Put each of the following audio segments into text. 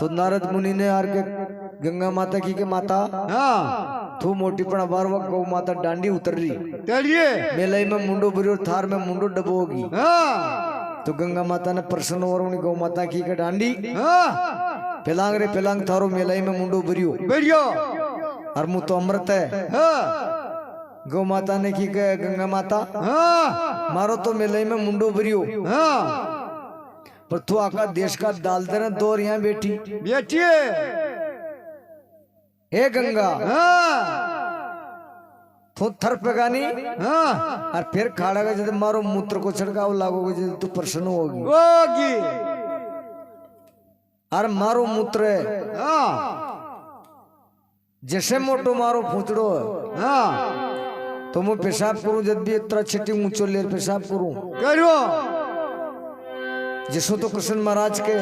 तो नारद मुनि ने आर के गंगा माता की के माता तू मोटी पण बार वक्त गौ माता डांडी उतर रही मेलाई में मुंडो भरियो थार में मुंडो डबोगी। तो गंगा माता ने प्रसन्न और गौ माता की के डांडी पेलांग रे पेलांग थारो मेलाई में मुंडो भरियो और मुँह तो अमृत है। गौ माता ने की के गंगा माता मारो तो मेलाई में मुंडो भरियो पर तू आका देश का डाल दे दौर यहाँ बैठी हे गंगा तो थर पेगानी और फिर खाड़ा का जब मारो मूत्र को छिड़काव लागोगे जब तू प्रसन्न होगी और मारो मूत्र जैसे मोटो मारो फूचड़ो तो मैं पेशाब करूं जब भी इतना छिटी ऊंचो ले पेशाब करूं करो जिसो तो कृष्ण महाराज के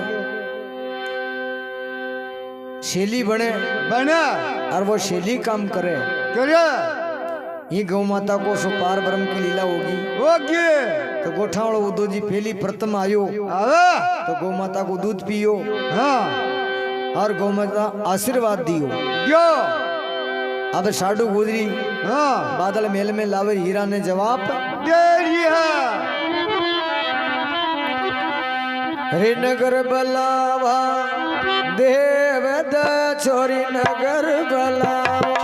शैली बने और वो शैली काम करे ये गौ माता को सो पार ब्रह्म की लीला होगी तो गोठावड़ उद्धव जी पहली प्रथम आयो तो गौ माता को दूध पियो और गौ माता आशीर्वाद दियो। अब साडू गुजरी बादल मेल में लावे हीरा ने जवाब दे दिया रे नगर बलावा देव द छोरी नगर बलावा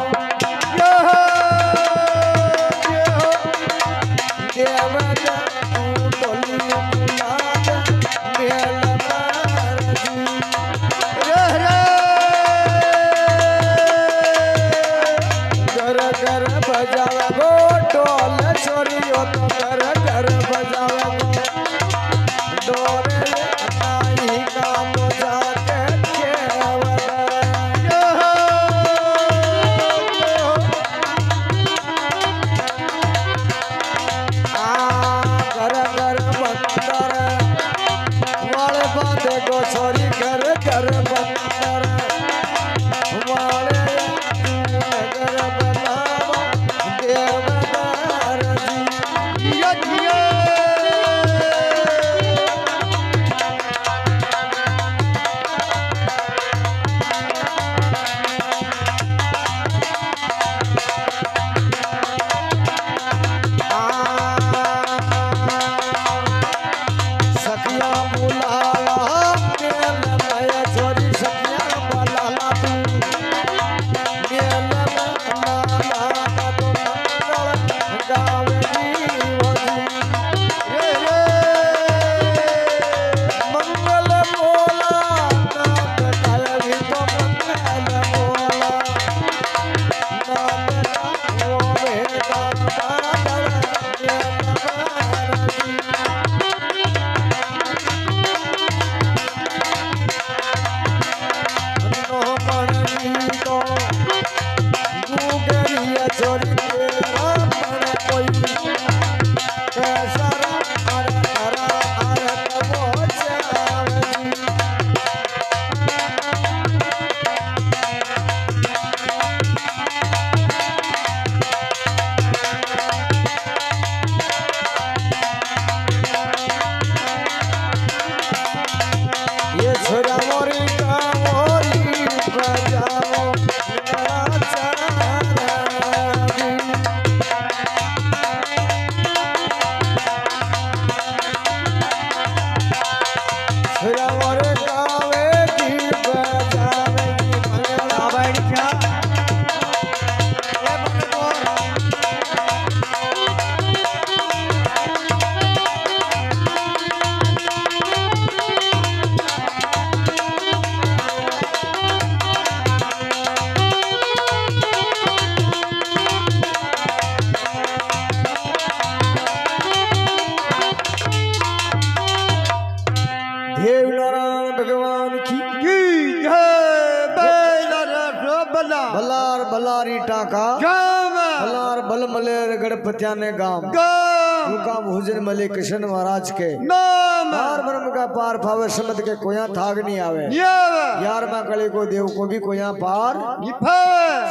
भलार भलारी टाका भलार बल मलेर गणपतिया ने गाम काम हुजन मले कृष्ण महाराज के पार ब्रह्म का पार पावे समझ के कोया थाग नहीं आवे यार माँ कली को देव को भी कोया पार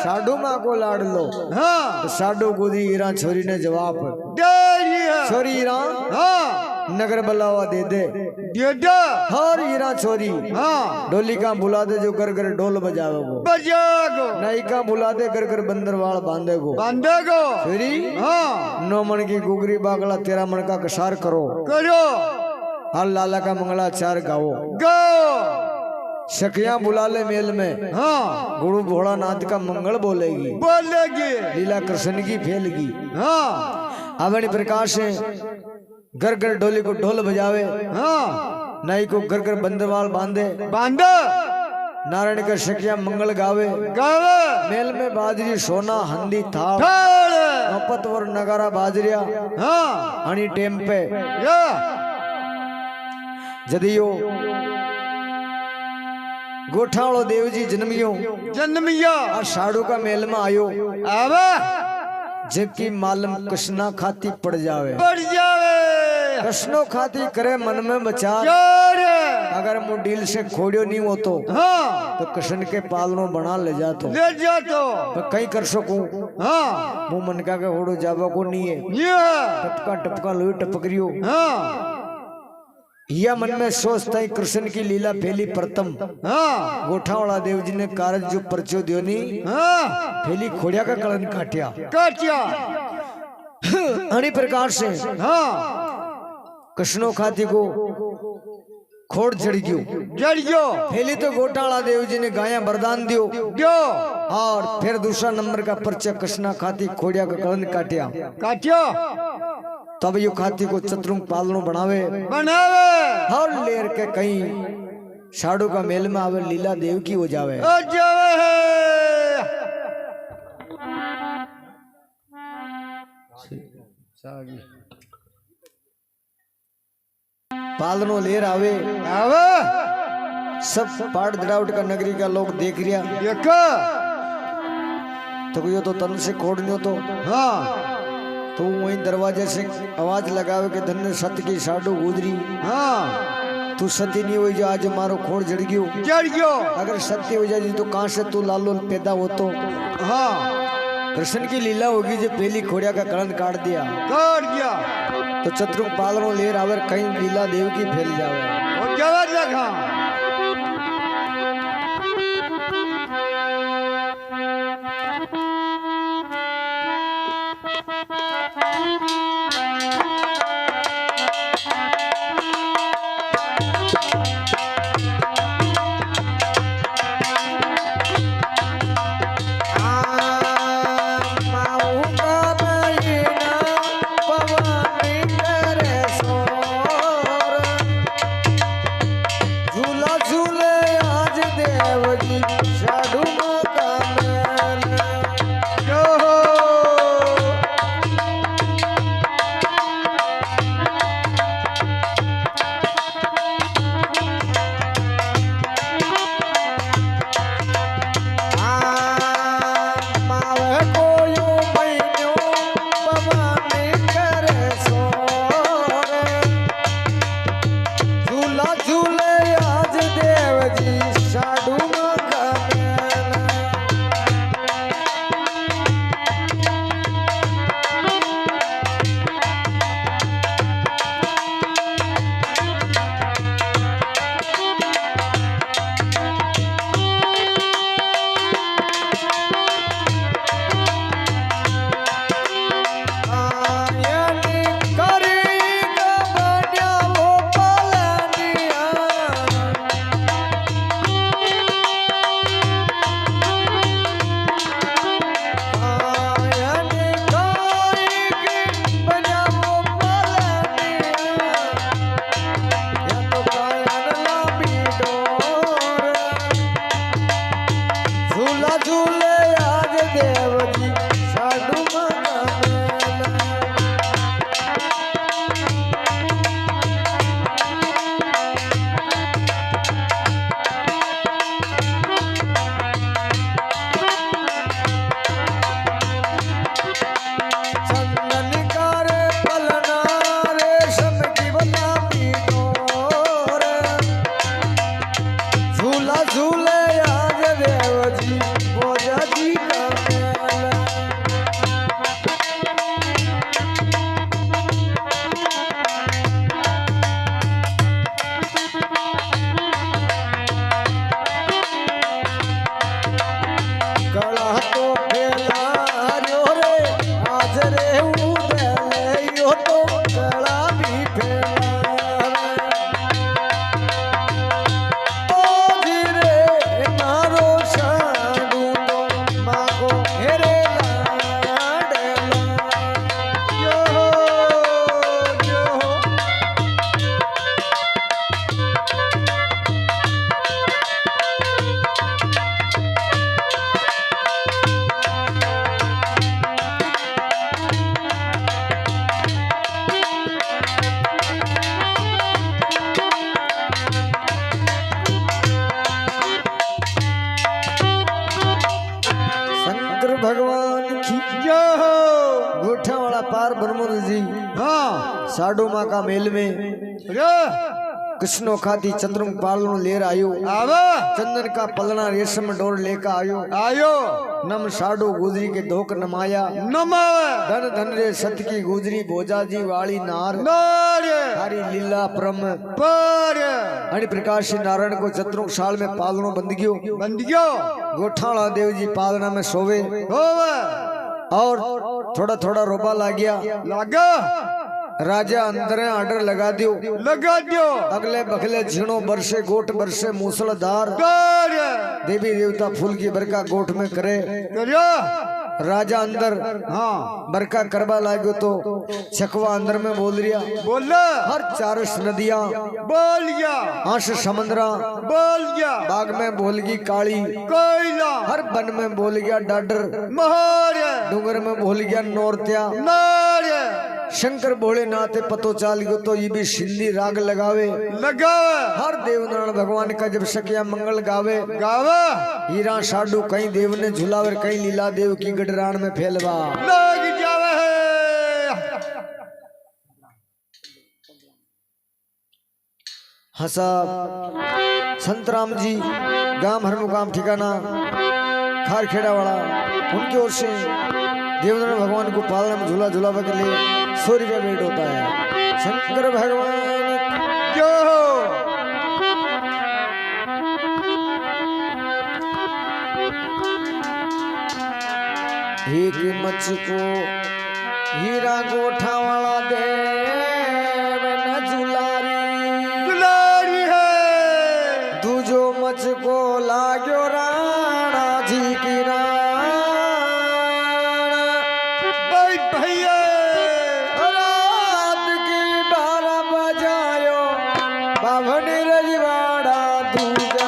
साडू माँ को लाड लो तो साडू गुदी ईरा छोरी ने जवाब छोरी ईरा नगर बलावा दे दे हर हीरा छोरी डोली का बुला दे जो कर कर ढोल बजावे गो नई का बुला दे कर कर बंदरवाल बांधे गो फिरी 9 मन की गुगरी बागला 13 मन का कसार करो हर लाला का मंगलाचार गाओ सखियां बुला ले मेल में गुरु भोलानाथ का मंगल बोलेगी लीला कृष्ण की फैलगी अवनी प्रकाश से घर घर डोली को ढोल बजावे नाई को घर घर बंदरवाल बांधे नारायण का सखियां मंगल गावे मेल में बाजरी सोना हंदी थाल पतवर नगारा बाजरिया हनी टेम पे जदियो गोठावलो देवजी जन्मियो और साड़ू का मेल में आयो जबकि मालूम कृष्णा खाती पड़ जावे कृष्णो खाती करे मन में विचार अगर मुँह डील से खोड़ियो नहीं हो तो कृष्ण के पालनो बना ले जातो तो कहीं कर सकूं मुँह मन का होड़ो जावा को नहीं है टपका टपका लोई टपकरियो या मन में सोचता है कृष्ण की लीला फैली प्रथम गोठावाला देव जी ने कारज जो परचो दियो नहीं फैली खोड़िया का कलन काटिया अनी प्रकार से कृष्णो खाती को खोड़ जड़ गयो फैली तो गोठावाला देव जी ने गाया वरदान दियो और फिर दूसरा नंबर का परचा कृष्णा खाती खोड़िया का कलन काटिया तब यो खाती को चतुरंग पालनो बनावे हर लेर के कहीं साड़ू का मेल में आवे लीला देव की हो जावे पालनो लेर आवे सब पाड़ दड़ावट का नगरी का लोग देख रिया तो यो तो तन से खोड़नियो तो वहीं दरवाजे से आवाज लगावे के धन्य सत्य की साडू गुजरी तू सती नहीं हुई जो आज मारो खोड़ जड़ गयो अगर सत्य हो जाए तो कहां से तू लालो पैदा हो तो कृष्ण की लीला होगी जो पहली खोड़िया का कलन काट दिया तो चतुर्मुख पालनो लेर आवर कहीं लीला देव की फैल जावे साडो माँ का मेल में कृष्णो खाती चतुरंग पालनो लेर आयो चंदन का पलना रेशम डोर लेकर आयो नम साडो गुजरी के धोक नमाया धन धन रे सत की गुजरी भोजा जी वाली नार हरी लीला परम हरि प्रकाश नारायण को चतुरंग साल में पालनो बंद गयो गोठाला देव जी पालना में सोवे और थोड़ा थोड़ा रोपा लागा राजा अंदर आर्डर लगा दियो अगले बगले झीणो बरसे गोट बरसे मूसलधार देवी देवता फूल की बरका गोट में करे राजा अंदर बरका करवा लागो तो छकवा अंदर में बोल रिया हर चारस नदियां बोल गया आश समुद्रा बोल गया बाग में बोल गई काली कोयला हर वन में बोल गया डाडर मोहर डूंगर में बोल गया नौरत्या शंकर भोलेनाथ पतो चाल गयो तो ये भी सिंधी राग लगावे हर देवनारायण भगवान का जब सकिया मंगल गावे हीरा साडू कई देव ने झुलावर कई लीला देव की गडरान में फैलवा लग जावे हसा संतराम जी गांव हर मुकाम ठिकाना खारखेड़ा वाला उनकी ओर से देवनारायण भगवान को पालना में झूला झूलावा के लिए 100 रुपया भेंट होता है। शंकर भगवान जो एक मच को हीरा गोठा वाला देव न झुलारी है दूजो मच को लाग्यो राणा जी की भैया रात की 12 बजायो बाभनी रजवाड़ा दूजा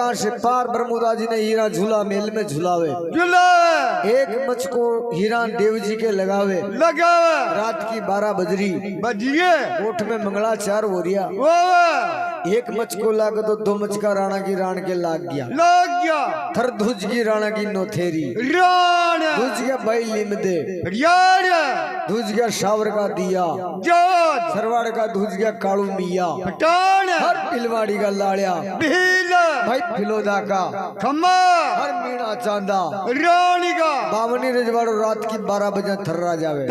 प्रकार से पार ब्रह्मोदा जी ने हीरा झूला मेल में झूलावे एक मच को हीरा देव जी के लगावे रात की 12 बजरी ओठ में मंगलाचार हो रिया एक मच को लाग तो 2 मच का राणा की राण के लाग गया थर धुज की राणा की नोथेरी धुज गया भाई लिम दे धुज गया शावर का दिया सरवाड़ का धुज गया कालू मिया हर पिलवाड़ी का लाड़िया भाई फिलोदा का खम्मा हर मीणा चांदा रानी का बावनी रजवाड़ो रात की 12 बजे थर्रा जावे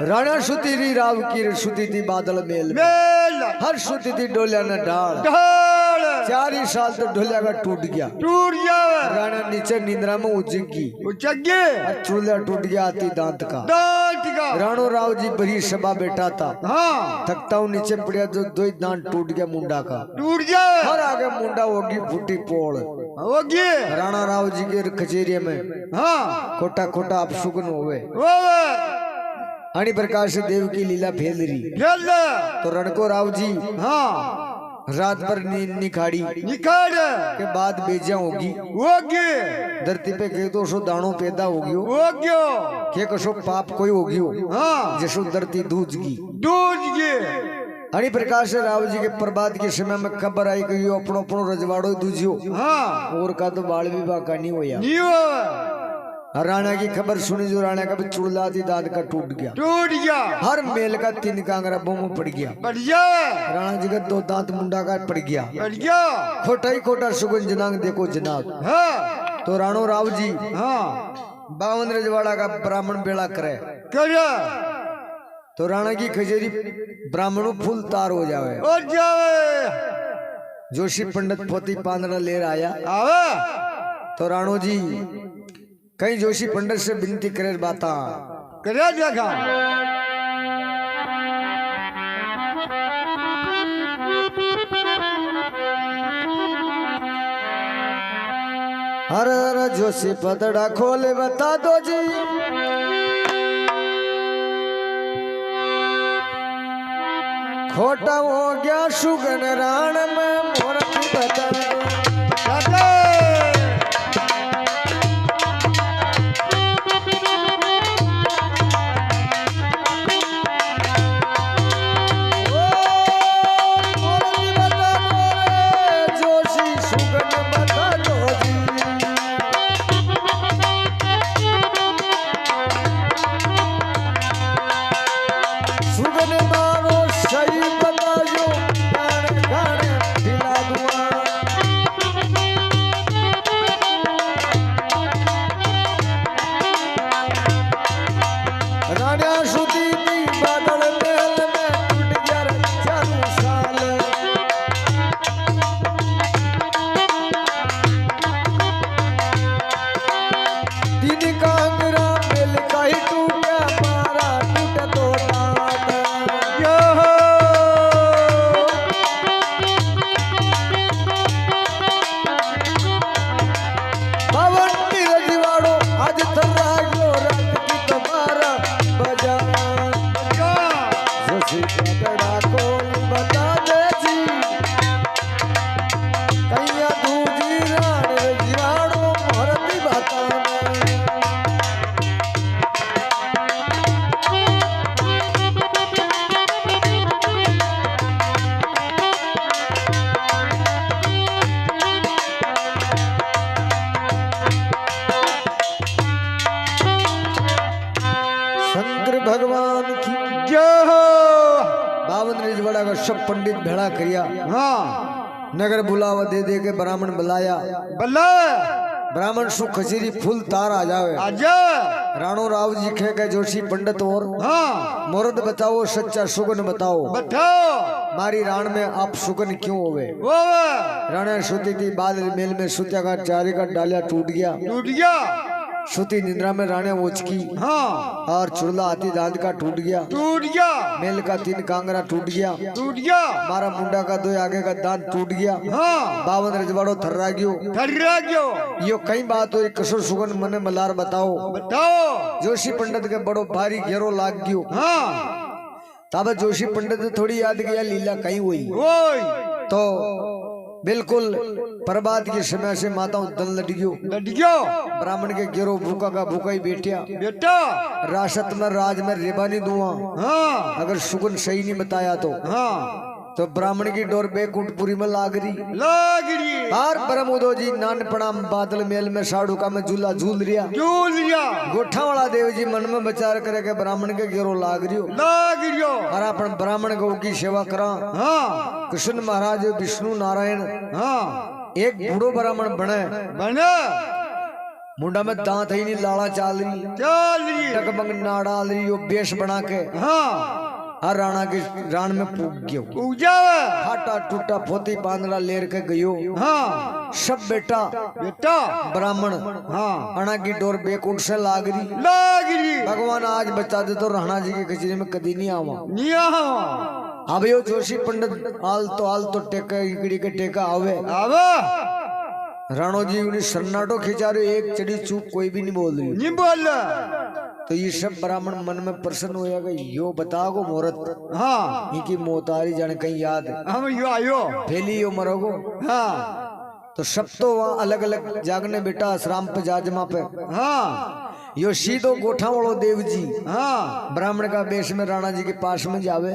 राणा सुती री राव की सुती थी बादल मेल हर सुती थी डोलिया न डाल 4 साल तो ढोलिया का टूट गया राणा नीचे निंद्रा में उचकी चूल्हा टूट गया आती दांत का राणो राव जी बड़ी सभा बैठा था थकता हूँ नीचे पड़ा जो 2 दांत टूट गया मुंडा का हर आगे मुंडा होगी फूटी पोड़ राणा राव जी के कचेरी में खोटा खोटा अपशुगन होवे अणि प्रकार से देव की लीला फैल रही तो रणको राव जी रात पर नींद निखाड़ी के बाद बेजा होगी धरती पे के तो दाणो पैदा होगी के कसो पाप कोई होगी जैसो धरती दूजगी अणि प्रकार से राव जी के प्रभात के समय में खबर आई कि अपनो अपनो रजवाड़ो दूजियो और का तो बाल भी बाका नहीं होया राणा की खबर सुनी जो राणा का चुड़ला थी दांत का टूट गया हर मेल का 3 कांगरा बोम पड़ गया राणा जी का 2 दांत मुंडा का पड़ गया खोटा ही खोटा सुगन जनांग देखो जनाब तो राणो राव जी 52 रजवाड़ा का ब्राह्मण बेड़ा करे तो राणा की कचेरी ब्राह्मणों फुल तार हो जावे जोशी पंडित पोती पांदरा लेर आया तो राणो जी कई जोशी पंडित से विनती करे बाता हर जोशी पतड़ा खोले बता दो जी खोटा हो गया सुगन राण में मोरती बता सब पंडित भेड़ा करिया नगर बुलावा दे दे के ब्राह्मण बुलाया ब्राह्मण सु खचेरी फुल तार आ जावे राणो राव जी खे के जोशी पंडित और मुहूर्त बताओ सच्चा सुगन बताओ मारी राण में आप सुगन क्यों होवे राणा सुती थी बाल मेल में सुत्या का चारे का डालिया टूट गया सुती निंद्रा में राणे ओचकी और चुड़ला हाथी दांत का टूट गया मेल का 3 कांगरा टूट गया मारा मुंडा का 2 आगे का दांत टूट गया 52 रजवाड़ो थर्रा गयो यो कई बात हो कसो सुगन मने मलार बताओ जोशी पंडित के बड़ो भारी घेरो लाग गयो तब जोशी पंडित थोड़ी याद किया लीला कहीं हुई तो बिल्कुल प्रभात के समय से माता दल लट गयो ब्राह्मण के गिरो भूखा का भूखा ही बेटा राशत में राज में रेबानी दुआ अगर सुगन सही नहीं बताया तो ब्राह्मण की डोर बेकुंठपुरी में लाग रही और ब्रह्मोदो जी नान प्रणाम बादल मेल में साड़ू का में झूला झूल लिया गोठा वाला देव जी मन में विचार करे के ब्राह्मण के गिरो लाग रियो और अपन ब्राह्मण गौ की सेवा करा कृष्ण महाराज विष्णु नारायण एक बूढ़ो ब्राह्मण बने मुंडा में दांत ही नहीं लाड़ा चाल रही टकबंग ना डाल रही वो बेश बना के हर राणा के रान में पूग गयो फाटा टूटा पोती बांधला लेर के गयो सब बेटा ब्राह्मण अणा की डोर बेकुंठ से लाग रही भगवान आज बचा दे तो राणा जी की कचरी में कदी नहीं आवा अब यो जोशी पंडित आल तो टेका इकड़ी के टेका आवे राणो जी उन्हें सन्नाटो खिंचा रहे एक चढ़ी चूप कोई भी नहीं बोल तो ये सब ब्राह्मण मन में प्रसन्न होया कि यो बता गो मुहूर्त इनकी मोतारी जाने कहीं याद हम यो आयो फैली यो मरोगो तो सब तो वहाँ अलग अलग जागने बेटा आश्राम पे जाजमा पे यो सीधो गोठा वालो देव जी ब्राह्मण का बेश में राणा जी के पास में जावे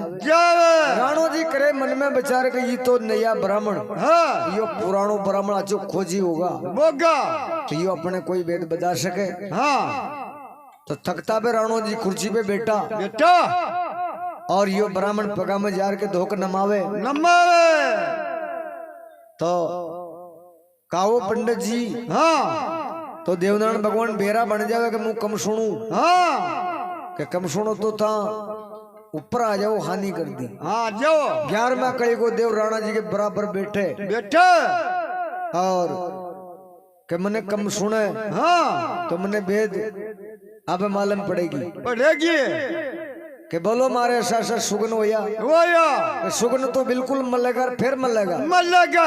राणो जी करे मन में विचार के ये तो नया ब्राह्मण यो पुरानो ब्राह्मण अचो खोजी होगा तो यो अपने कोई वेद बता सके तो थकता पे राणो जी कुर्सी पे बेटा और यो ब्राह्मण पगा में जार के धोक नमावे तो कावो पंडित जी तो देवनारायण भगवान बेरा बन जावे कि मुँह कम सुनू कि कम सुनो तो था ऊपर आ जाओ हानि कर दी जाओ 11वां कड़ी को देव राणा जी के बराबर बैठे और कि मैंने कम सुने तो मैंने भेद अब मालूम पड़ेगी कि बोलो मारे ऐसा सुगन होया सुगन तो बिल्कुल मलेगा फिर मलेगा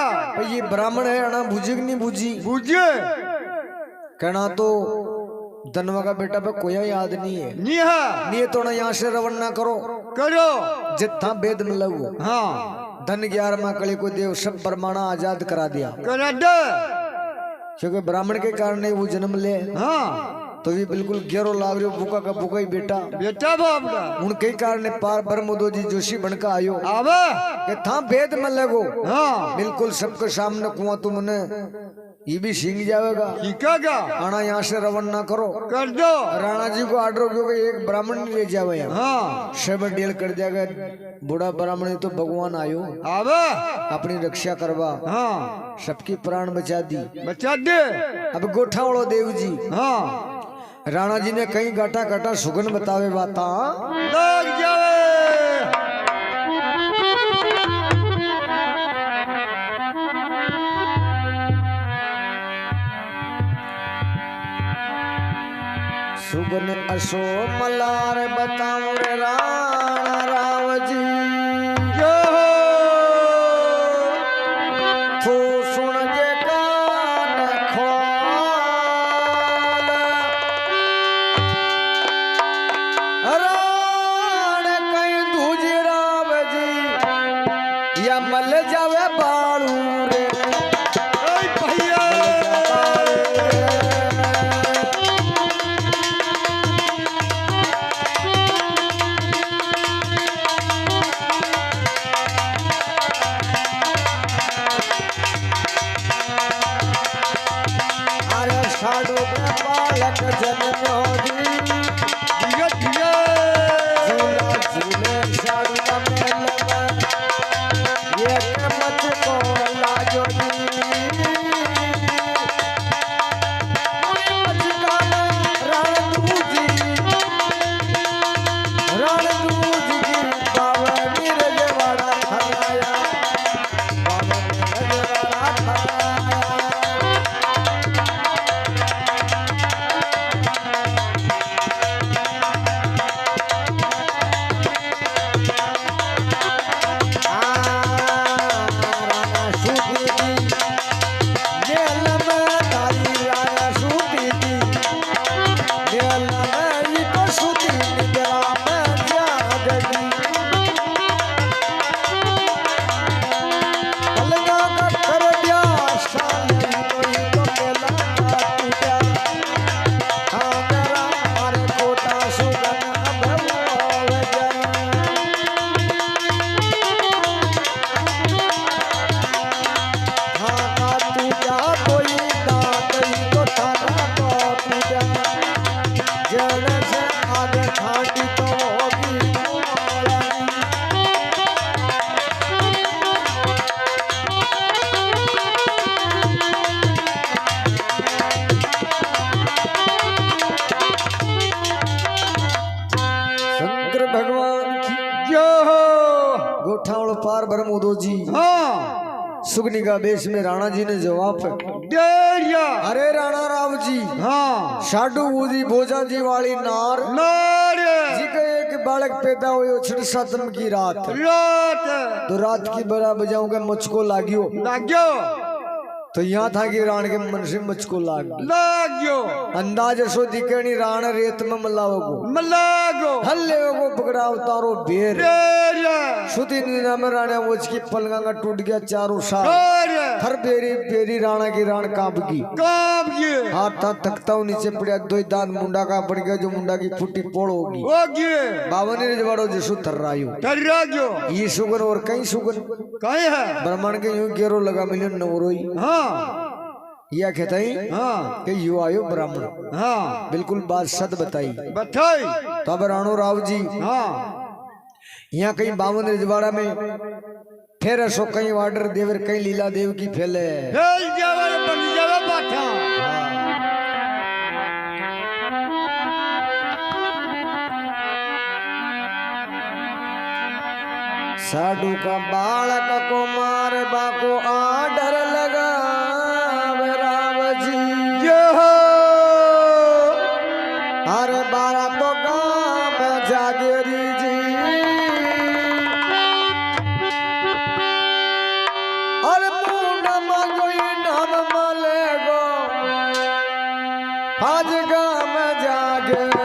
ये ब्राह्मण है अना बुझी नहीं बुझे कहना तो धनवा का बेटा पे कोई याद नहीं है तो ना यहाँ से रवाना करो जितना वेद मिला हुआ धन 11वां कली को देव सब परमाणा आजाद करा दिया क्योंकि ब्राह्मण के कारण वो जन्म ले तो ये बिल्कुल घेरो लाग रही भूखा का भूखा ही बेटा बाबा उनके कारण पार ब्रह्मोदो जी जोशी बनका आयो के था भेद में लगो बिल्कुल सबके सामने कुआं तुमने ये भी सींग जाएगा आना यहाँ से रवाना करो कर दो राणा जी को आर्डर क्योंकि एक ब्राह्मण नहीं ले जावे सब डील कर जाएगा बूढ़ा ब्राह्मण तो भगवान आयो अपनी रक्षा करवा सबकी प्राण बचा दे अब गोठा वालो देव जी राणा जी ने कहीं गाटा काटा सुगन बतावे बाता लग जावे सुगन असो मलार बताऊं रे राणा राव जी जो तो सुन जे कान खोल राण कहीं दूजी राव जी या मल जावे बाड़ू रे ब्रह्म उदो जी सुगनी का बेश में राणा जी ने जवाब अरे राणा राव जी साडू ऊदी भोजा जी वाली नार जी का एक बालक पैदा हुए 6 की रात तो रात की 12 बजाऊंगा मुझको लाग्यो तो यहाँ था कि राण के मन से मुझको लाग्यो अंदाज सो दिखनी राण रेत में मल्लागो हल्ले को पकड़ा उतारो बेर सुती नींदा में राणा मुझ की पलंगा का टूट गया चारों साल हर बेरी बेरी राणा की राण कांप गई हाथ था थकता हूँ नीचे पड़ा दो दांत मुंडा का पड़ गया जो मुंडा की फुटी पोड़ होगी बावन जवाड़ो जसो थर्रायो ये सुगन और कई सुगन कहीं है ब्राह्मण के यूं गेरो लगा मिलियन नवरोई यह कहता ही कि यू आयो ब्राह्मण बिल्कुल बात सद बताई तो अब राणो राव जी यहाँ कहीं बावन रजवाड़ा में फिर ऐसो कहीं वार्डर देवर कहीं लीला देव की फैले साडू का बालक को मार बाको आडर लगा राम जी अरे 12 तो गाँव जागेरी जी अरे मुंडा मांगोई नाम मले गो आज गाँव जागेरी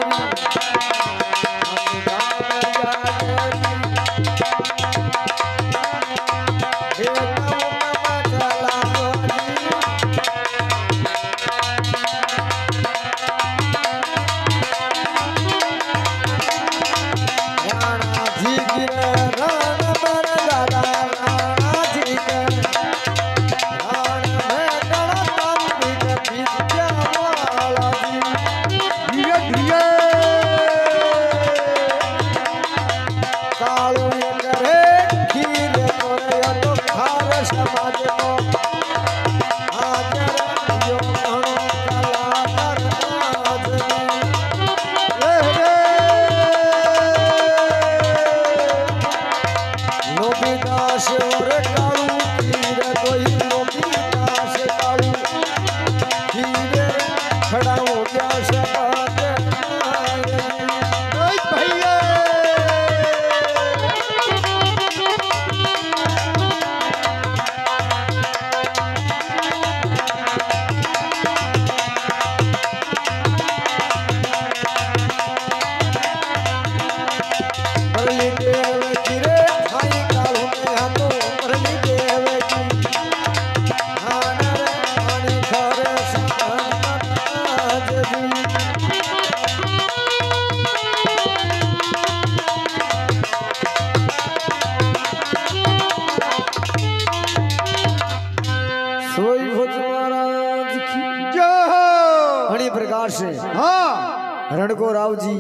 रणको राव जी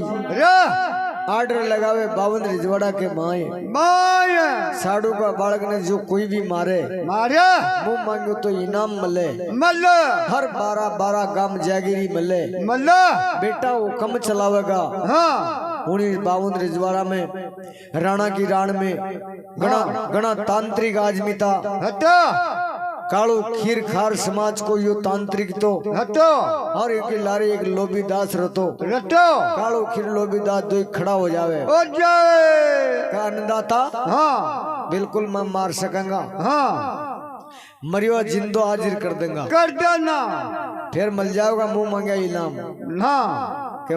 आर्डर लगावे 52 रिजवाड़ा के माए साडू का बालक ने जो कोई भी मारे मुंह मांगो तो इनाम मले हर 12 गांव जागीरी मले बेटा वो कम चलावेगा 52 रिजवाड़ा में राणा की राण में गणा तांत्रिक आदमी था कालू खीर खार समाज को यो तांत्रिक तो और एक लारे एक लोभी दास रतो कालू खीर लोभी दास दो खड़ा हो जावे का अन्नदाता बिल्कुल मैं मार सकूंगा मरियो जिंदो हाजिर कर देगा फिर मिल जाएगा मुंह मांगा इनाम के